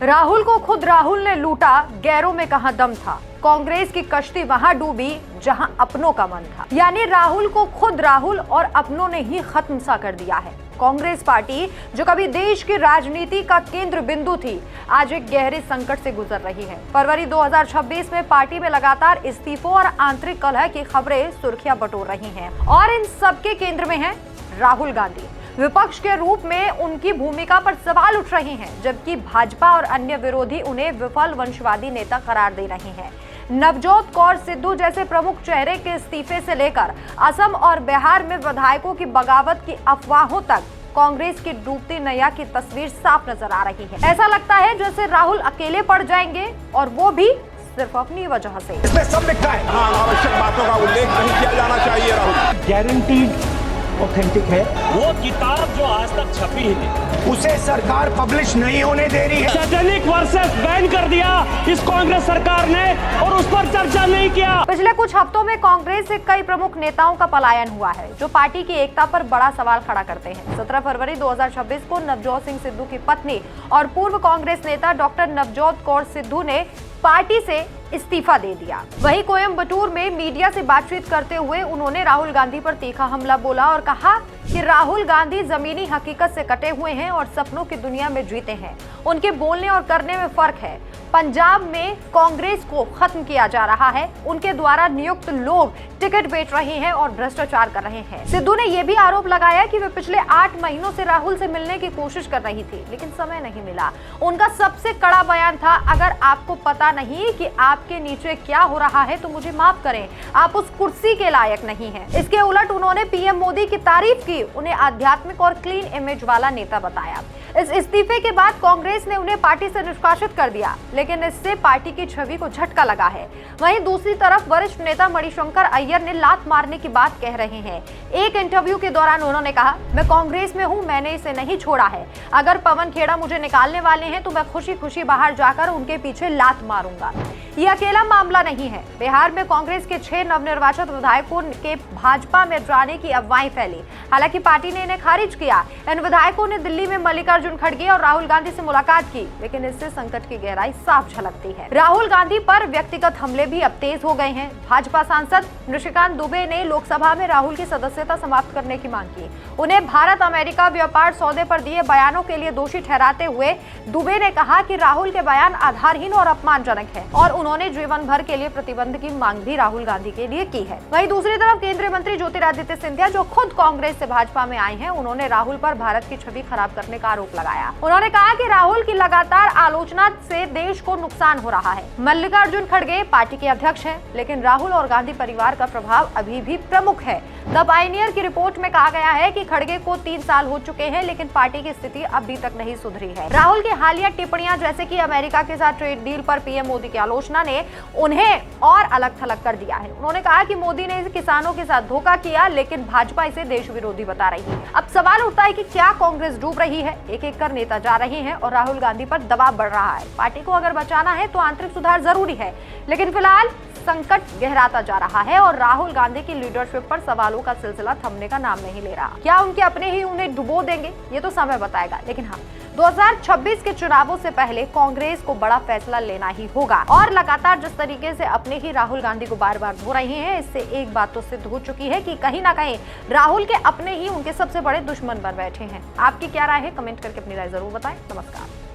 राहुल को खुद राहुल ने लूटा, गैरों में कहां दम था। कांग्रेस की कश्ती वहां डूबी जहां अपनों का मन था। यानी राहुल को खुद राहुल और अपनों ने ही खत्म सा कर दिया है। कांग्रेस पार्टी जो कभी देश की राजनीति का केंद्र बिंदु थी, आज एक गहरे संकट से गुजर रही है। फरवरी 2026 में पार्टी में लगातार इस्तीफों और आंतरिक कलह की खबरें सुर्खियां बटोर रही हैं और इन सबके केंद्र में है राहुल गांधी। विपक्ष के रूप में उनकी भूमिका पर सवाल उठ रहे हैं, जबकि भाजपा और अन्य विरोधी उन्हें विफल वंशवादी नेता करार दे रहे हैं। नवजोत कौर सिद्धू जैसे प्रमुख चेहरे के इस्तीफे से लेकर असम और बिहार में विधायकों की बगावत की अफवाहों तक कांग्रेस की डूबती नैया की तस्वीर साफ नजर आ रही है। ऐसा लगता है जैसे राहुल अकेले पड़ जाएंगे और वो भी सिर्फ अपनी वजह से। इसमें सब लिखा है, अनावश्यक बातों का उल्लेख नहीं किया जाना चाहिए। राहुल गारंटीड ऑथेंटिक है। वो किताब जो आज तक छपी ही नहीं, उसे सरकार पब्लिश नहीं होने दे रही है। सैटेलिक वर्सेस बैन कर दिया इस कांग्रेस सरकार ने और उस पर चर्चा नहीं किया। पिछले कुछ हफ्तों में कांग्रेस से कई प्रमुख नेताओं का पलायन हुआ है, जो पार्टी की एकता पर बड़ा सवाल खड़ा करते हैं। 17 फरवरी 2026 को नवजोत सिंह सिद्धू की पत्नी और पूर्व कांग्रेस नेता डॉक्टर नवजोत कौर सिद्धू ने पार्टी से इस्तीफा दे दिया। वहीं कोयम्बटूर में मीडिया से बातचीत करते हुए उन्होंने राहुल गांधी पर तीखा हमला बोला और कहा कि राहुल गांधी जमीनी हकीकत से कटे हुए हैं और सपनों की दुनिया में जीते हैं। उनके बोलने और करने में फर्क है। पंजाब में कांग्रेस को खत्म किया जा रहा है। उनके द्वारा नियुक्त लोग टिकट बेच रहे हैं और भ्रष्टाचार कर रहे हैं। सिद्धू ने यह भी आरोप लगाया कि वे पिछले 8 महीनों से राहुल से मिलने की कोशिश कर रही थी, लेकिन समय नहीं मिला। उनका सबसे कड़ा बयान था, अगर आपको पता नहीं कि आपके नीचे क्या हो रहा है तो मुझे माफ करें, आप उस कुर्सी के लायक नहीं हैं। इसके उलट उन्होंने पीएम मोदी की तारीफ की, उन्हें आध्यात्मिक और क्लीन इमेज वाला नेता बताया। इस इस्तीफे के बाद कांग्रेस ने उन्हें पार्टी से निष्कासित कर दिया, लेकिन इससे पार्टी की छवि को झटका लगा है। वहीं दूसरी तरफ वरिष्ठ नेता मणिशंकर अय्यर ने लात मारने की बात कह रहे हैं। एक इंटरव्यू के दौरान उन्होंने कहा, मैं कांग्रेस में हूं, मैंने इसे नहीं छोड़ा है। अगर पवन खेड़ा मुझे निकालने वाले हैं तो मैं खुशी खुशी बाहर जाकर उनके पीछे लात मारूंगा। ये अकेला मामला नहीं है। बिहार में कांग्रेस के 6 नवनिर्वाचित विधायकों के भाजपा में जाने की अफवाहें फैली, हालांकि पार्टी ने इन्हें खारिज किया। इन विधायकों ने दिल्ली में मल्लिकार्जुन खड़गे और राहुल गांधी से मुलाकात की, लेकिन इससे संकट की गहराई साफ झलकती है। राहुल गांधी पर व्यक्तिगत हमले भी अब तेज हो गए हैं। भाजपा सांसद निशिकांत दुबे ने लोकसभा में राहुल की सदस्यता समाप्त करने की मांग की। उन्हें भारत अमेरिका व्यापार सौदे पर दिए बयानों के लिए दोषी ठहराते हुए दुबे ने कहा कि राहुल के बयान आधारहीन और अपमानजनक है और उन्होंने जीवन भर के लिए प्रतिबंध की मांग भी राहुल गांधी के लिए की है। वहीं दूसरी तरफ केंद्रीय मंत्री ज्योतिरादित्य सिंधिया, जो खुद कांग्रेस से भाजपा में आए हैं, उन्होंने राहुल पर भारत की छवि खराब करने का आरोप लगाया। उन्होंने कहा कि राहुल की लगातार आलोचना से देश को नुकसान हो रहा है। मल्लिकार्जुन खड़गे पार्टी के अध्यक्ष हैं, लेकिन राहुल और गांधी परिवार का प्रभाव अभी भी प्रमुख है। द पायनियर की रिपोर्ट में कहा गया है कि खड़गे को 3 साल हो चुके हैं, लेकिन पार्टी की स्थिति अभी तक नहीं सुधरी है। राहुल की हालिया टिप्पणियां, जैसे कि अमेरिका के साथ ट्रेड डील पर पीएम मोदी की आलोचना, ने उन्हें और अलग थलग कर दिया है। उन्होंने कहा कि मोदी ने किसानों के साथ धोखा किया, लेकिन भाजपा इसे देश विरोधी बता रही है। अब सवाल उठता है कि क्या कांग्रेस डूब रही है? एक एक कर नेता जा रहे हैं और राहुल गांधी पर दबाव बढ़ रहा है। पार्टी को अगर बचाना है तो आंतरिक सुधार जरूरी है, लेकिन फिलहाल संकट गहराता जा रहा है और राहुल गांधी की लीडरशिप पर सवालों का सिलसिला थमने का नाम नहीं ले रहा। क्या उनके अपने ही उन्हें डुबो देंगे? ये तो समय बताएगा, लेकिन हाँ, 2026 के चुनावों से पहले कांग्रेस को बड़ा फैसला लेना ही होगा और लगातार जिस तरीके से अपने ही राहुल गांधी को बार बार धो रहे हैं, इससे एक बात तो सिद्ध हो चुकी है कि कहीं ना कहीं राहुल के अपने ही उनके सबसे बड़े दुश्मन बन बैठे हैं। आपकी क्या राय है? कमेंट करके अपनी राय जरूर बताएं। नमस्कार।